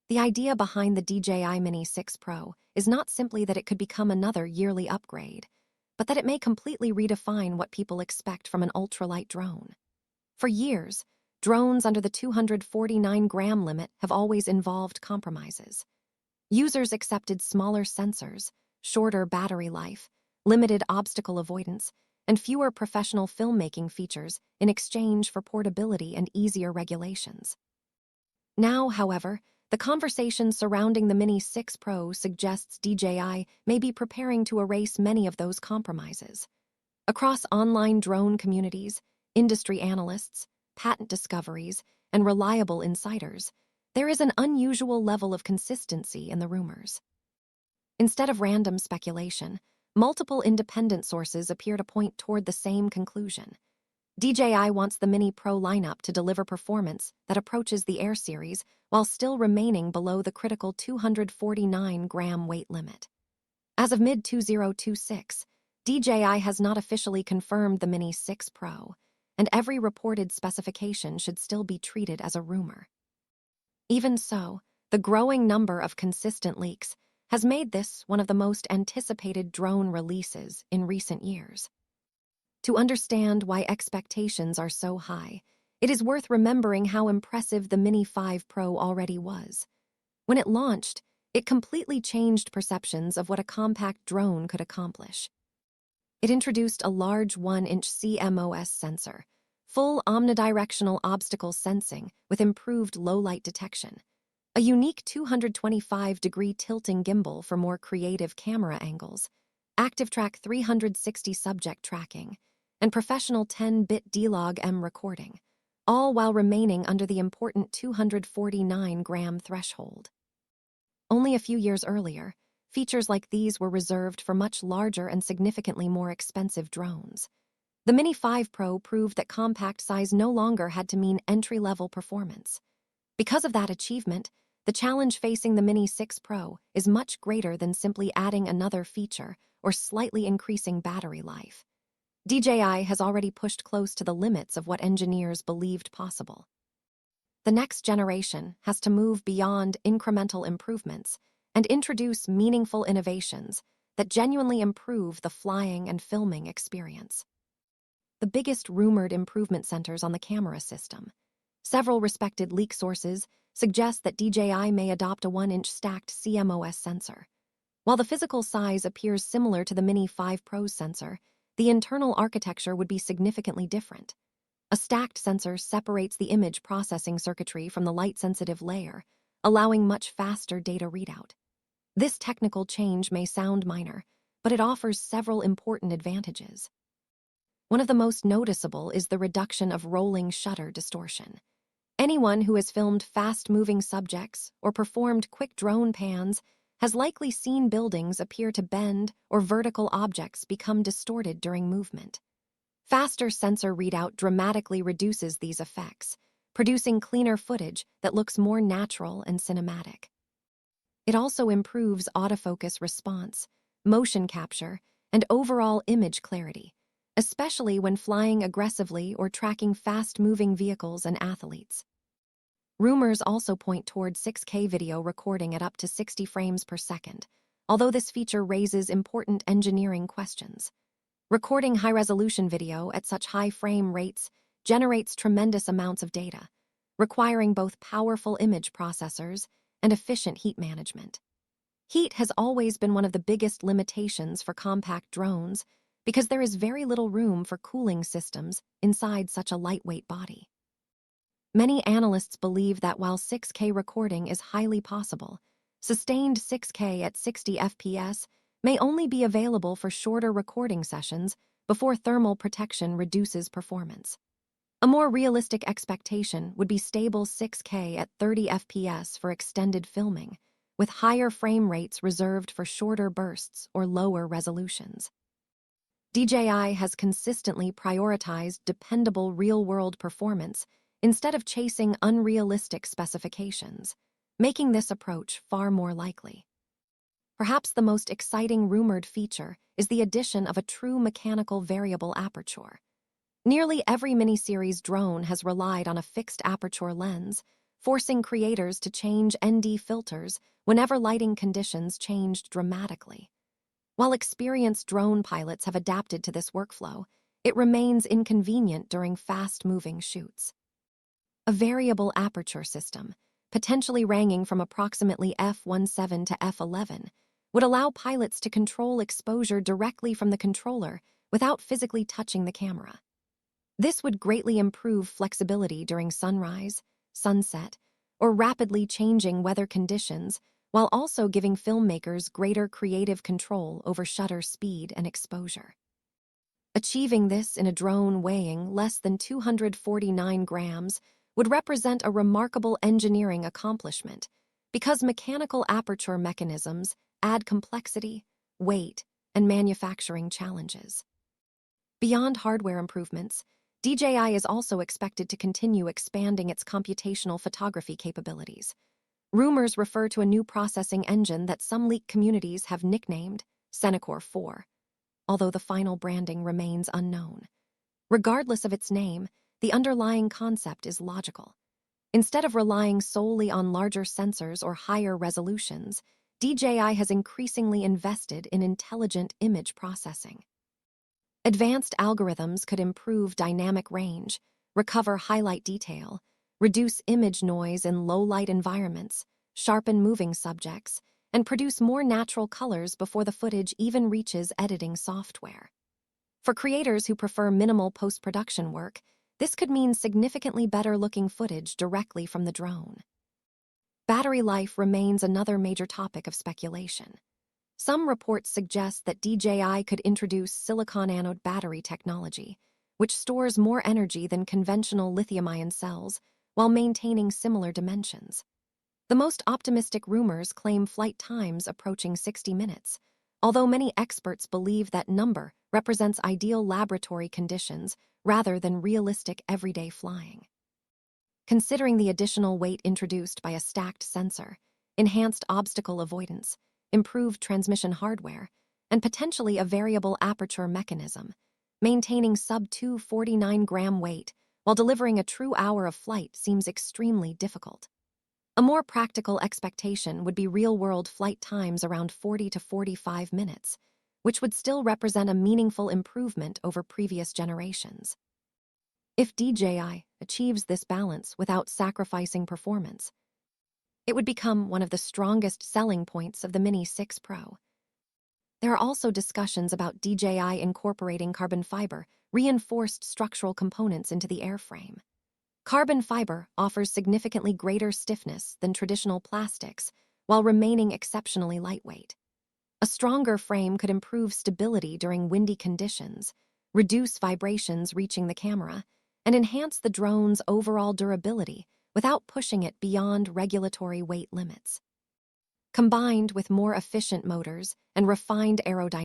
The idea behind the DJI Mini 6 Pro is not simply that it could become another yearly upgrade, but that it may completely redefine what people expect from an ultralight drone. For years, drones under the 249-gram limit have always involved compromises. Users accepted smaller sensors, shorter battery life, limited obstacle avoidance, and fewer professional filmmaking features in exchange for portability and easier regulations. Now, however, the conversation surrounding the Mini 6 Pro suggests DJI may be preparing to erase many of those compromises. Across online drone communities, industry analysts, patent discoveries, and reliable insiders, there is an unusual level of consistency in the rumors. Instead of random speculation, multiple independent sources appear to point toward the same conclusion. DJI wants the Mini Pro lineup to deliver performance that approaches the Air series while still remaining below the critical 249-gram weight limit. As of mid-2026, DJI has not officially confirmed the Mini 6 Pro, and every reported specification should still be treated as a rumor. Even so, the growing number of consistent leaks has made this one of the most anticipated drone releases in recent years. To understand why expectations are so high, it is worth remembering how impressive the Mini 5 Pro already was. When it launched, it completely changed perceptions of what a compact drone could accomplish. It introduced a large 1-inch CMOS sensor, full omnidirectional obstacle sensing with improved low-light detection, a unique 225-degree tilting gimbal for more creative camera angles, ActiveTrack 360 subject tracking, and professional 10-bit D-Log-M recording, all while remaining under the important 249-gram threshold. Only a few years earlier, features like these were reserved for much larger and significantly more expensive drones. The Mini 5 Pro proved that compact size no longer had to mean entry-level performance. Because of that achievement, the challenge facing the Mini 6 Pro is much greater than simply adding another feature or slightly increasing battery life. DJI has already pushed close to the limits of what engineers believed possible. The next generation has to move beyond incremental improvements and introduce meaningful innovations that genuinely improve the flying and filming experience. The biggest rumored improvement centers on the camera system. Several respected leak sources suggest that DJI may adopt a 1-inch stacked CMOS sensor. While the physical size appears similar to the Mini 5 Pro's sensor, the internal architecture would be significantly different. A stacked sensor separates the image processing circuitry from the light-sensitive layer, allowing much faster data readout. This technical change may sound minor, but it offers several important advantages. One of the most noticeable is the reduction of rolling shutter distortion. Anyone who has filmed fast-moving subjects or performed quick drone pans has likely seen buildings appear to bend or vertical objects become distorted during movement. Faster sensor readout dramatically reduces these effects, producing cleaner footage that looks more natural and cinematic. It also improves autofocus response, motion capture, and overall image clarity, especially when flying aggressively or tracking fast-moving vehicles and athletes. Rumors also point toward 6K video recording at up to 60 frames per second, although this feature raises important engineering questions. Recording high-resolution video at such high frame rates generates tremendous amounts of data, requiring both powerful image processors and efficient heat management. Heat has always been one of the biggest limitations for compact drones because there is very little room for cooling systems inside such a lightweight body. Many analysts believe that while 6K recording is highly possible, sustained 6K at 60 FPS may only be available for shorter recording sessions before thermal protection reduces performance. A more realistic expectation would be stable 6K at 30 FPS for extended filming, with higher frame rates reserved for shorter bursts or lower resolutions. DJI has consistently prioritized dependable real-world performance instead of chasing unrealistic specifications, making this approach far more likely. Perhaps the most exciting rumored feature is the addition of a true mechanical variable aperture. Nearly every miniseries drone has relied on a fixed aperture lens, forcing creators to change ND filters whenever lighting conditions changed dramatically. While experienced drone pilots have adapted to this workflow, it remains inconvenient during fast-moving shoots. A variable aperture system, potentially ranging from approximately f/17 to f/11, would allow pilots to control exposure directly from the controller without physically touching the camera. This would greatly improve flexibility during sunrise, sunset, or rapidly changing weather conditions, while also giving filmmakers greater creative control over shutter speed and exposure. Achieving this in a drone weighing less than 249 grams would represent a remarkable engineering accomplishment because mechanical aperture mechanisms add complexity, weight, and manufacturing challenges. Beyond hardware improvements, DJI is also expected to continue expanding its computational photography capabilities. Rumors refer to a new processing engine that some leak communities have nicknamed Senecore 4, although the final branding remains unknown. Regardless of its name, the underlying concept is logical. Instead of relying solely on larger sensors or higher resolutions, DJI has increasingly invested in intelligent image processing. Advanced algorithms could improve dynamic range, recover highlight detail, reduce image noise in low-light environments, sharpen moving subjects, and produce more natural colors before the footage even reaches editing software. For creators who prefer minimal post-production work, this could mean significantly better-looking footage directly from the drone. Battery life remains another major topic of speculation. Some reports suggest that DJI could introduce silicon anode battery technology, which stores more energy than conventional lithium-ion cells while maintaining similar dimensions. The most optimistic rumors claim flight times approaching 60 minutes, although many experts believe that number represents ideal laboratory conditions rather than realistic everyday flying. Considering the additional weight introduced by a stacked sensor, enhanced obstacle avoidance, improved transmission hardware, and potentially a variable aperture mechanism, maintaining sub-249-gram weight while delivering a true hour of flight seems extremely difficult. A more practical expectation would be real-world flight times around 40 to 45 minutes, which would still represent a meaningful improvement over previous generations. If DJI achieves this balance without sacrificing performance, it would become one of the strongest selling points of the Mini 6 Pro. There are also discussions about DJI incorporating carbon fiber, reinforced structural components into the airframe. Carbon fiber offers significantly greater stiffness than traditional plastics while remaining exceptionally lightweight. A stronger frame could improve stability during windy conditions, reduce vibrations reaching the camera, and enhance the drone's overall durability without pushing it beyond regulatory weight limits. Combined with more efficient motors and refined aerodynamics,